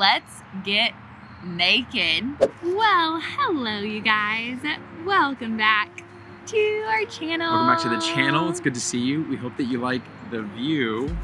Let's get naked. Well, hello you guys. Welcome back to our channel. Welcome back to the channel. It's good to see you. We hope that you like the view.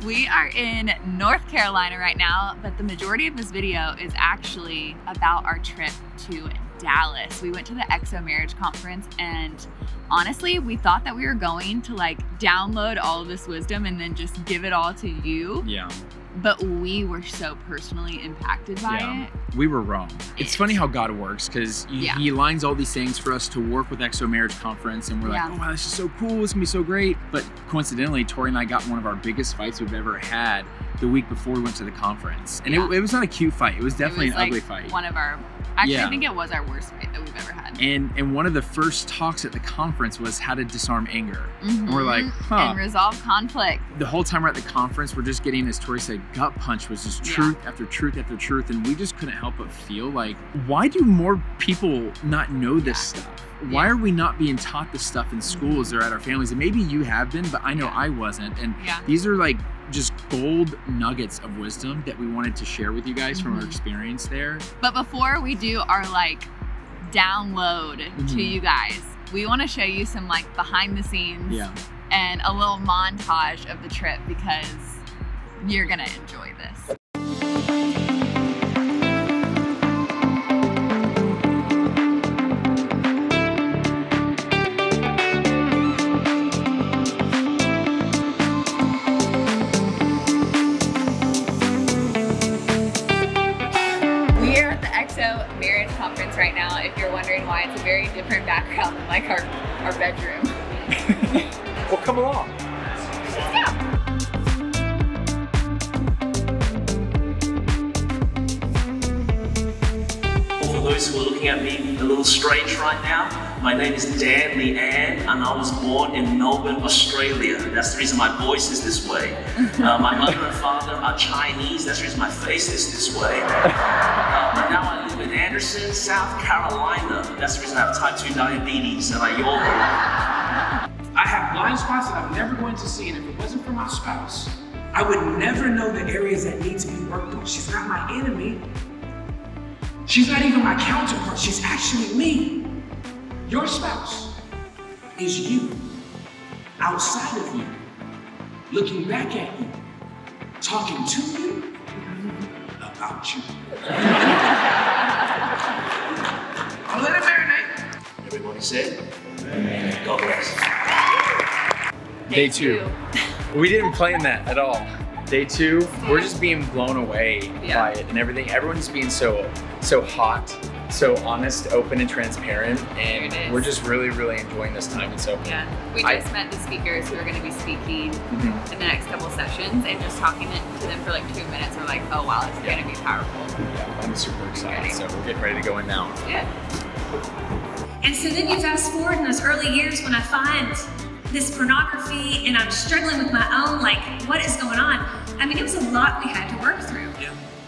We are in North Carolina right now, but the majority of this video is actually about our trip to Dallas. We went to the EXO marriage conference, and honestly, we thought that we were going to like download all of this wisdom and then just give it all to you. Yeah. But we were so personally impacted by it. We were wrong. It's funny how God works, because he lines all these things for us to work with EXO Marriage Conference, and we're like, oh wow, this is so cool, it's gonna be so great. But coincidentally, Tori and I got one of our biggest fights we've ever had the week before we went to the conference. And it was not a cute fight, it was definitely an ugly fight. One of our, actually I think it was our worst fight that we've ever had. And one of the first talks at the conference was how to disarm anger. And we're like, and resolve conflict. The whole time we're at the conference, we're just getting, as Tori said, gut punch was just truth after truth after truth. And we just couldn't help but feel like, why do more people not know this stuff? Why are we not being taught this stuff in schools or at our families? And maybe you have been, but I know I wasn't. And these are like just gold nuggets of wisdom that we wanted to share with you guys from our experience there. But before we do our like download to you guys, we want to show you some like behind the scenes and a little montage of the trip, because you're gonna enjoy this. Marriage conference right now, if you're wondering why it's a very different background than like our bedroom. Well, come along. For those who are looking at me a little strange right now, my name is Dan Leanne, and I was born in Melbourne, Australia. That's the reason my voice is this way. My mother and father are Chinese. That's the reason my face is this way. But now I live in Anderson, South Carolina. That's the reason I have type 2 diabetes, and I yall a lot. I have blind spots that I'm never going to see, and if it wasn't for my spouse, I would never know the areas that need to be worked on. She's not my enemy. She's not even my counterpart. She's actually me. Your spouse is you, outside of you, looking back at you, talking to you about you. I'll let it marinate. Everybody say, amen. God bless. Day two. We didn't plan that at all. Day two, we're just being blown away by it and everything. Everyone's being so hot, so honest, open, and transparent, and we're just really enjoying this time. And so we just met the speakers who are going to be speaking in the next couple sessions, and just talking to them for like 2 minutes, we're like, oh wow, it's going to be powerful. Yeah, I'm super excited. So we're getting ready to go in now. And so then you fast forward in those early years when I find this pornography and I'm struggling with my own, like, what is going on? I mean, it was a lot we had to work through.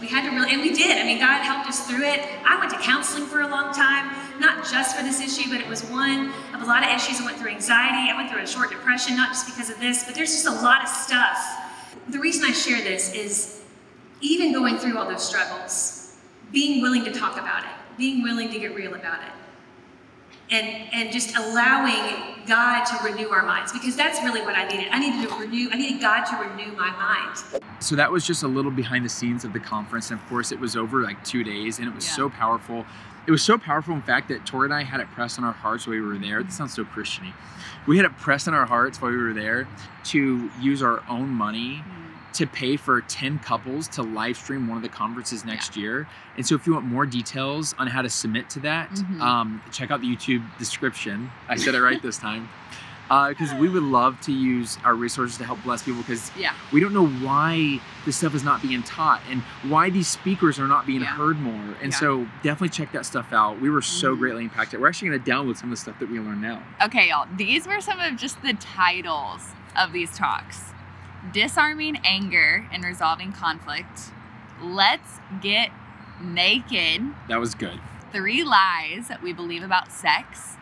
We had to really, and we did. I mean, God helped us through it. I went to counseling for a long time, not just for this issue, but it was one of a lot of issues. I went through anxiety. I went through a short depression, not just because of this, but there's just a lot of stuff. The reason I share this is even going through all those struggles, being willing to talk about it, being willing to get real about it. And just allowing God to renew our minds, because that's really what I needed. I needed God to renew my mind. So that was just a little behind the scenes of the conference. And of course it was over like 2 days, and it was so powerful. It was so powerful, in fact, that Tori and I had it pressed on our hearts while we were there. This sounds so Christian-y. We had it pressed on our hearts while we were there to use our own money to pay for 10 couples to live stream one of the conferences next year. And so if you want more details on how to submit to that, check out the YouTube description. I said it right this time. Because we would love to use our resources to help bless people, because we don't know why this stuff is not being taught and why these speakers are not being heard more. And so definitely check that stuff out. We were so greatly impacted. We're actually going to download some of the stuff that we learned now. Okay, y'all. These were some of just the titles of these talks. Disarming anger and resolving conflict. Let's get naked. That was good. 3 lies that we believe about sex.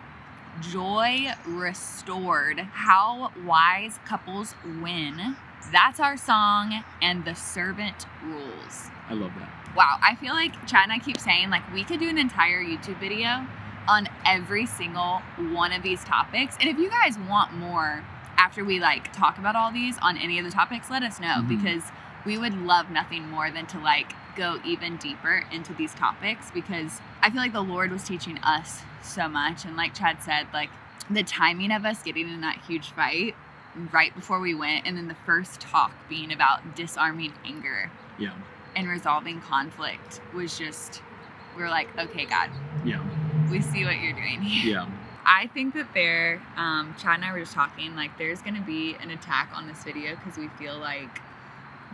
Joy restored. How wise couples win. That's our song, and the servant rules. I love that. Wow, I feel like Chad and I keep saying, like, we could do an entire YouTube video on every single one of these topics. And if you guys want more after we like talk about all these on any of the topics, let us know, because we would love nothing more than to like go even deeper into these topics, because I feel like the Lord was teaching us so much. And like Chad said, like the timing of us getting in that huge fight right before we went, and then the first talk being about disarming anger and resolving conflict was just, we were like, okay, God, we see what you're doing here. I think that Chad and I were just talking, like there's going to be an attack on this video because we feel like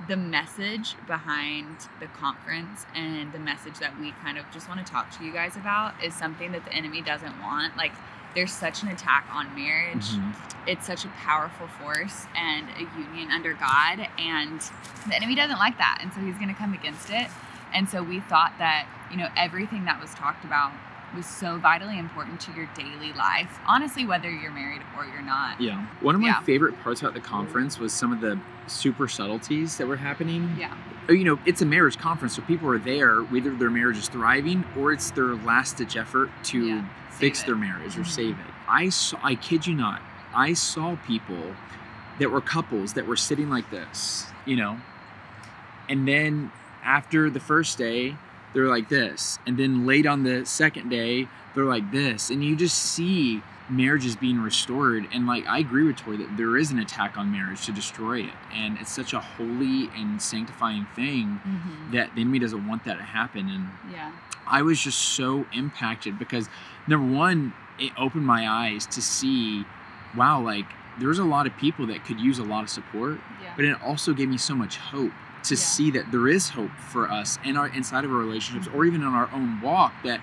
the message behind the conference and the message that we kind of just want to talk to you guys about is something that the enemy doesn't want. Like there's such an attack on marriage. It's such a powerful force and a union under God, and the enemy doesn't like that. And so he's going to come against it. And so we thought that, you know, everything that was talked about was so vitally important to your daily life, honestly, whether you're married or you're not. One of my favorite parts about the conference was some of the super subtleties that were happening. You know, it's a marriage conference, so people are there, whether their marriage is thriving or it's their last-ditch effort to fix their marriage or save it. I kid you not, I saw people that were couples that were sitting like this, you know, and then after the first day, they're like this. And then late on the second day, they're like this. And you just see marriages being restored. And like, I agree with Tori that there is an attack on marriage to destroy it. And it's such a holy and sanctifying thing that the enemy doesn't want that to happen. And I was just so impacted because, number one, it opened my eyes to see, wow, like there's a lot of people that could use a lot of support, but it also gave me so much hope to see that there is hope for us in inside of our relationships or even in our own walk, that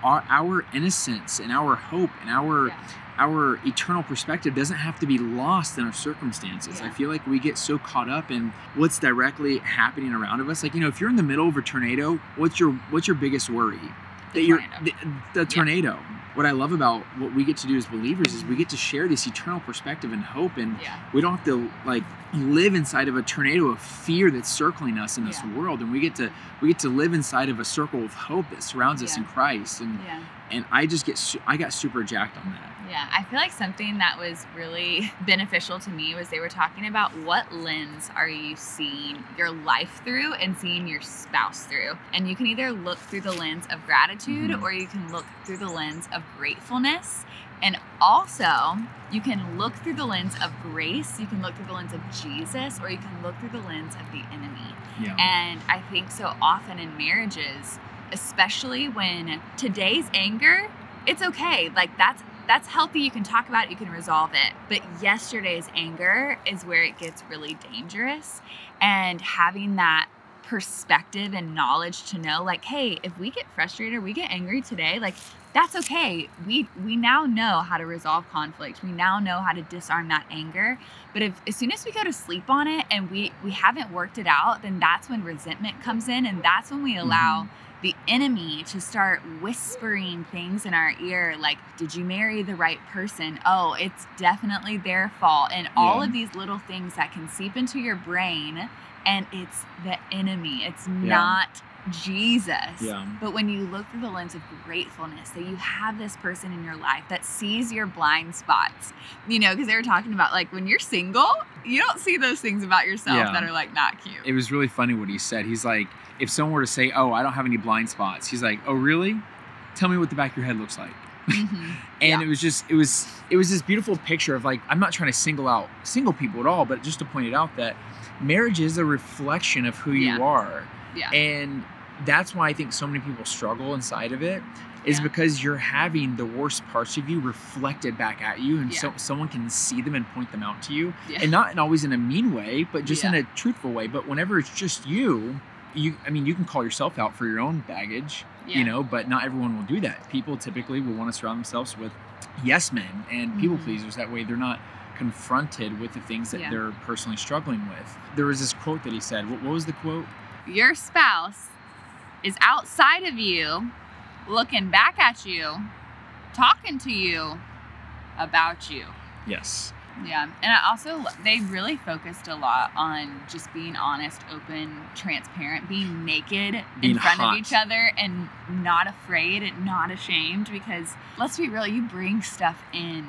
our innocence and our hope and our eternal perspective doesn't have to be lost in our circumstances. I feel like we get so caught up in what's directly happening around of us. Like, you know, if you're in the middle of a tornado, what's your biggest worry? The tornado. What I love about what we get to do as believers is we get to share this eternal perspective and hope, and we don't have to like live inside of a tornado of fear that's circling us in this world, and we get to live inside of a circle of hope that surrounds us in Christ. And I got super jacked on that. I feel like something that was really beneficial to me was they were talking about what lens are you seeing your life through and seeing your spouse through. And you can either look through the lens of gratitude or you can look through the lens of gratefulness. And also, you can look through the lens of grace, you can look through the lens of Jesus, or you can look through the lens of the enemy. And I think so often in marriages, especially when today's anger, it's okay. Like that's healthy. You can talk about it, you can resolve it. But yesterday's anger is where it gets really dangerous. And having that perspective and knowledge to know, like, hey, if we get frustrated or we get angry today, like, that's okay. We now know how to resolve conflict. We now know how to disarm that anger. But as soon as we go to sleep on it and we haven't worked it out, then that's when resentment comes in, and that's when we allow the enemy to start whispering things in our ear like, did you marry the right person? Oh, it's definitely their fault. And all of these little things that can seep into your brain, and it's the enemy. It's not Jesus. But when you look through the lens of gratefulness, that you have this person in your life that sees your blind spots, you know, because they were talking about like when you're single, you don't see those things about yourself that are like not cute. It was really funny what he said. He's like, if someone were to say, oh, I don't have any blind spots, he's like, oh, really? Tell me what the back of your head looks like. And it was this beautiful picture of like, I'm not trying to single out single people at all, but just to point it out that marriage is a reflection of who you are. And that's why I think so many people struggle inside of it, is because you're having the worst parts of you reflected back at you, and so someone can see them and point them out to you, and not always in a mean way, but just in a truthful way. But whenever it's just you can call yourself out for your own baggage, you know, but not everyone will do that. People typically will want to surround themselves with yes men and people pleasers. That way they're not confronted with the things that they're personally struggling with. There was this quote that he said. What was the quote? Your spouse is outside of you, looking back at you, talking to you about you. Yes. Yeah. And they really focused a lot on just being honest, open, transparent, being naked in front of each other and not afraid and not ashamed, because let's be real, you bring stuff in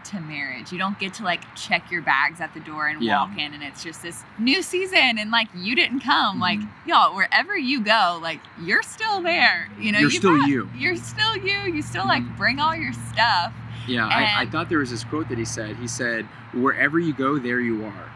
to marriage. You don't get to like check your bags at the door and walk in and it's just this new season and like you didn't come. Like, y'all, wherever you go, like you're still there. You know, you're still you. You're still you. You still like bring all your stuff. Yeah, I thought there was this quote that he said, wherever you go, there you are.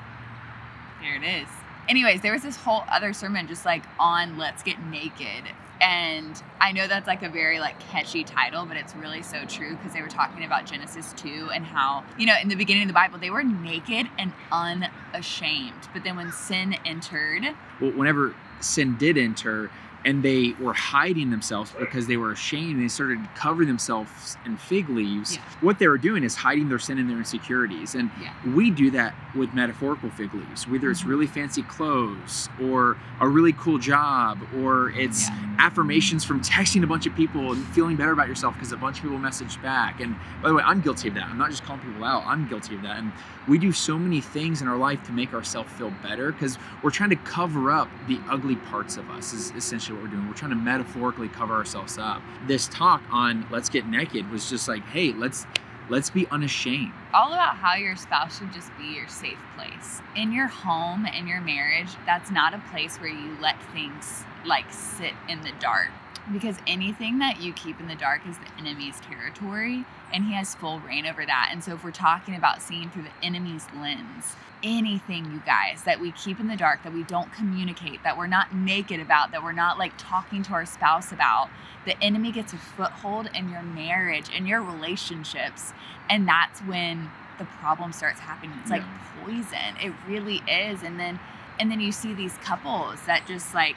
There it is. Anyways, there was this whole other sermon just like on let's get naked. And I know that's like a very like catchy title, but it's really so true, because they were talking about Genesis 2 and how, you know, in the beginning of the Bible, they were naked and unashamed. But then when sin entered. Well, whenever sin did enter, and they were hiding themselves because they were ashamed, and they started covering themselves in fig leaves. What they were doing is hiding their sin and their insecurities. And we do that with metaphorical fig leaves, whether it's really fancy clothes or a really cool job, or it's affirmations from texting a bunch of people and feeling better about yourself because a bunch of people messaged back. And by the way, I'm guilty of that. I'm not just calling people out. I'm guilty of that. And we do so many things in our life to make ourselves feel better because we're trying to cover up the ugly parts of us, is essentially what we're doing. We're trying to metaphorically cover ourselves up. This talk on Let's Get Naked was just like, hey, let's be unashamed. All about how your spouse should just be your safe place. In your home, in your marriage, that's not a place where you let things like sit in the dark. Because anything that you keep in the dark is the enemy's territory, and he has full reign over that. And so if we're talking about seeing through the enemy's lens, anything, you guys, that we keep in the dark, that we don't communicate, that we're not naked about, that we're not like talking to our spouse about, the enemy gets a foothold in your marriage and your relationships. And that's when the problem starts happening. It's like poison. It really is. And then you see these couples that just like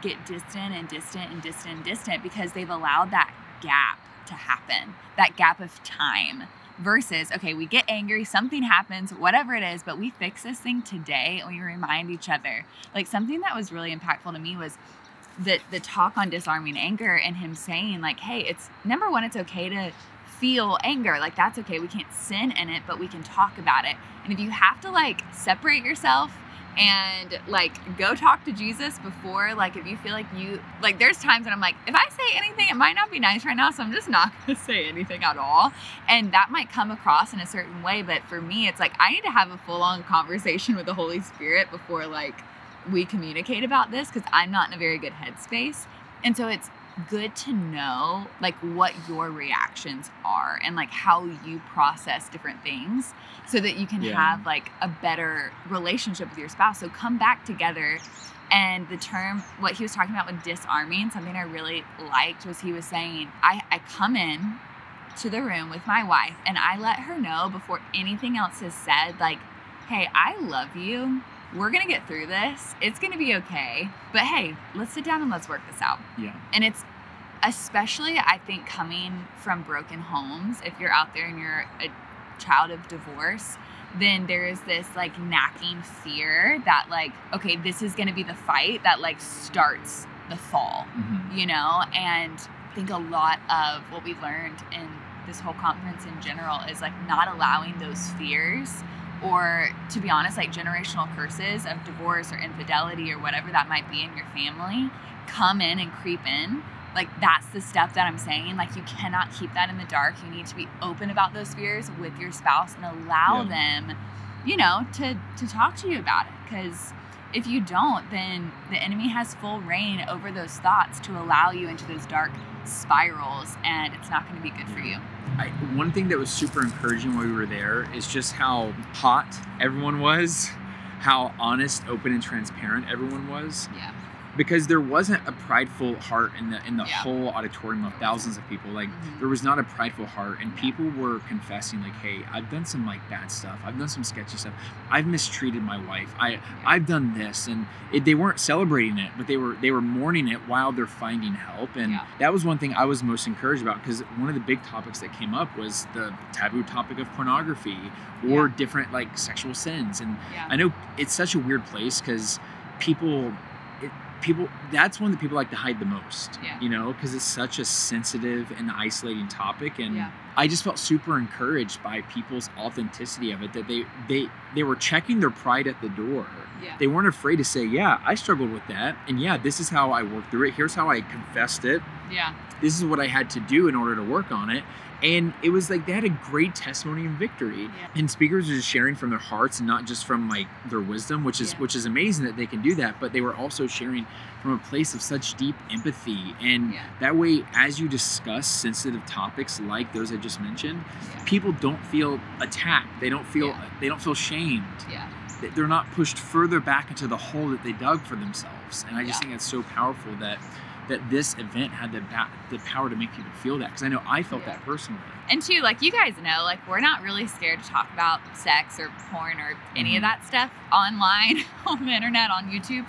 get distant and distant and distant and distant because they've allowed that gap to happen, that gap of time. Versus, okay, we get angry, something happens, whatever it is, but we fix this thing today and we remind each other. Like, something that was really impactful to me was the talk on disarming anger, and him saying like, hey, it's number one, it's okay to feel anger. Like, that's okay. We can't sin in it, but we can talk about it. And if you have to like separate yourself and like go talk to Jesus before, like if you feel like there's times when I'm like, if I say anything, it might not be nice right now, so I'm just not gonna say anything at all. And that might come across in a certain way, but for me, it's like I need to have a full-on conversation with the Holy Spirit before like we communicate about this, because I'm not in a very good headspace. And so it's good to know like what your reactions are and like how you process different things so that you can have like a better relationship with your spouse. So come back together. And the term, what he was talking about with disarming, something I really liked was he was saying, I come in to the room with my wife and I let her know before anything else is said, like, hey, I love you. We're going to get through this. It's going to be okay. But hey, let's sit down and let's work this out. Yeah. And it's especially, I think, coming from broken homes. If you're out there and you're a child of divorce, then there is this like nagging fear that like, okay, this is going to be the fight that like starts the fall, you know? And I think a lot of what we learned in this whole conference in general is like not allowing those fears, or to be honest, like generational curses of divorce or infidelity or whatever that might be in your family come in and creep in. Like, that's the stuff that I'm saying. Like, you cannot keep that in the dark. You need to be open about those fears with your spouse and allow them, you know, to talk to you about it. Because if you don't, then the enemy has full reign over those thoughts to allow you into those dark spirals, and it's not going to be good for you. One thing that was super encouraging while we were there is just how hot everyone was, how honest, open, and transparent everyone was. Yeah. Because there wasn't a prideful heart in the whole auditorium of thousands of people. Like, there was not a prideful heart, and people were confessing like, hey, I've done some like bad stuff. I've done some sketchy stuff. I've mistreated my wife. I've done this, and they weren't celebrating it, but they were mourning it while they're finding help. And that was one thing I was most encouraged about, because one of the big topics that came up was the taboo topic of pornography or different like sexual sins. And I know it's such a weird place because people, that's one that people like to hide the most, Yeah. you know, because it's such a sensitive and isolating topic. And Yeah. I just felt super encouraged by people's authenticity of it, that they were checking their pride at the door. Yeah. They weren't afraid to say, yeah, I struggled with that. And yeah, this is how I worked through it. Here's how I confessed it. Yeah. This is what I had to do in order to work on it. And it was like they had a great testimony and victory. Yeah. And speakers are just sharing from their hearts and not just from like their wisdom, which is amazing that they can do that. But they were also sharing from a place of such deep empathy. And that way, as you discuss sensitive topics like those I just mentioned, people don't feel attacked. They don't feel shamed. Yeah. They're not pushed further back into the hole that they dug for themselves. And I just think it's so powerful that this event had the power to make people feel that, because I know I felt that personally. And too, like, you guys know, like, we're not really scared to talk about sex or porn or any of that stuff online, on the internet, on YouTube.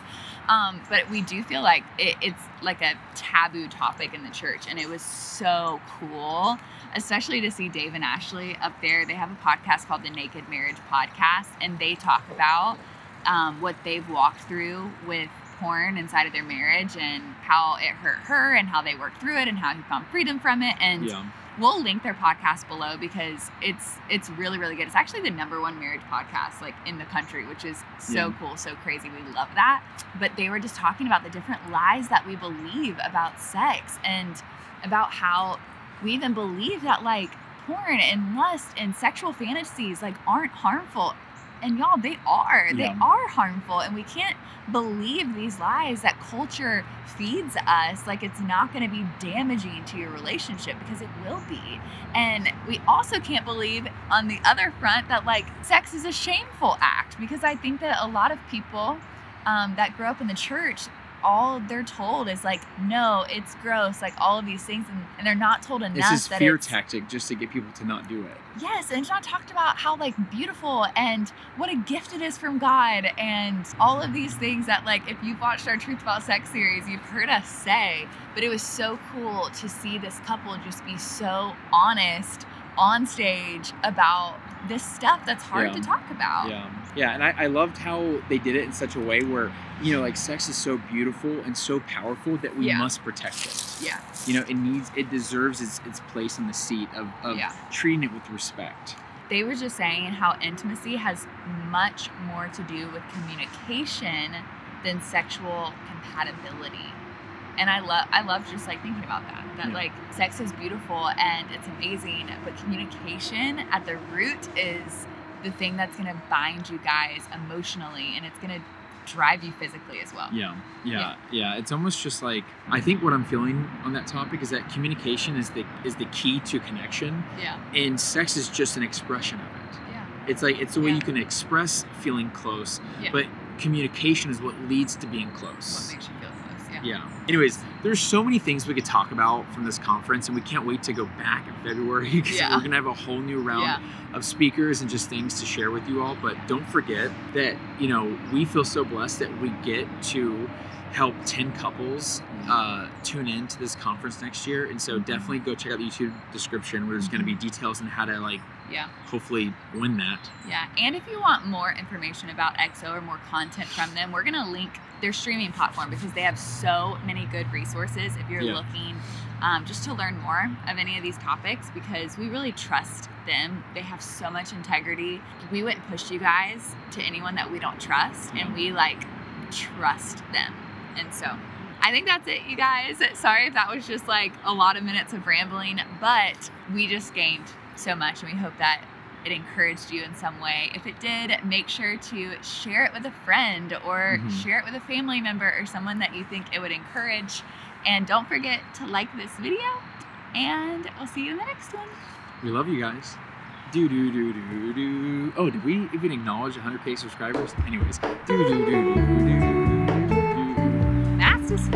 But we do feel like it's like a taboo topic in the church, and it was so cool, especially to see Dave and Ashley up there. They have a podcast called the Naked Marriage Podcast, and they talk about what they've walked through with porn inside of their marriage and how it hurt her and how they worked through it and how he found freedom from it. And we'll link their podcast below because it's really, really good. It's actually the #1 marriage podcast like in the country, which is so cool, so crazy. We love that. But they were just talking about the different lies that we believe about sex, and about how we even believe that like porn and lust and sexual fantasies like aren't harmful. And y'all, they are. They are harmful. And we can't believe these lies that culture feeds us like it's not going to be damaging to your relationship, because it will be. And we also can't believe on the other front that like sex is a shameful act, because I think that a lot of people that grow up in the church, all they're told is like, no, it's gross, like all of these things, and they're not told enough. This is fear tactic just to get people to not do it. Yes, and it's not talked about how like beautiful and what a gift it is from God, and all of these things that like if you've watched our Truth About Sex series, you've heard us say. But it was so cool to see this couple just be so honest on stage about this stuff that's hard to talk about. Yeah, and I loved how they did it in such a way where, you know, like sex is so beautiful and so powerful that we must protect it. Yeah. You know, it deserves its place in the seat of treating it with respect. They were just saying how intimacy has much more to do with communication than sexual compatibility. And I love just like thinking about that like sex is beautiful and it's amazing, but communication at the root is the thing that's going to bind you guys emotionally, and it's going to drive you physically as well. Yeah. It's almost just like, I think what I'm feeling on that topic is that communication is the key to connection. Yeah. And sex is just an expression of it. Yeah. It's like, it's the way you can express feeling close, but communication is what leads to being close. What makes you feel close. Yeah. Anyways, there's so many things we could talk about from this conference, and we can't wait to go back in February, because we're going to have a whole new round of speakers and just things to share with you all. But don't forget that, you know, we feel so blessed that we get to help 10 couples tune in to this conference next year. And so definitely go check out the YouTube description, where there's going to be details on how to like hopefully win that. Yeah. And if you want more information about EXO or more content from them, we're going to link their streaming platform, because they have so many good resources if you're looking just to learn more of any of these topics, because we really trust them. They have so much integrity. We wouldn't push you guys to anyone that we don't trust, and we like trust them. And so I think that's it, you guys. Sorry if that was just like a lot of minutes of rambling, but we just gained so much, and we hope that it encouraged you in some way. If it did, make sure to share it with a friend, or share it with a family member, or someone that you think it would encourage. And don't forget to like this video, and we'll see you in the next one. We love you guys. Oh, did we even acknowledge 100K subscribers? Anyways. That's just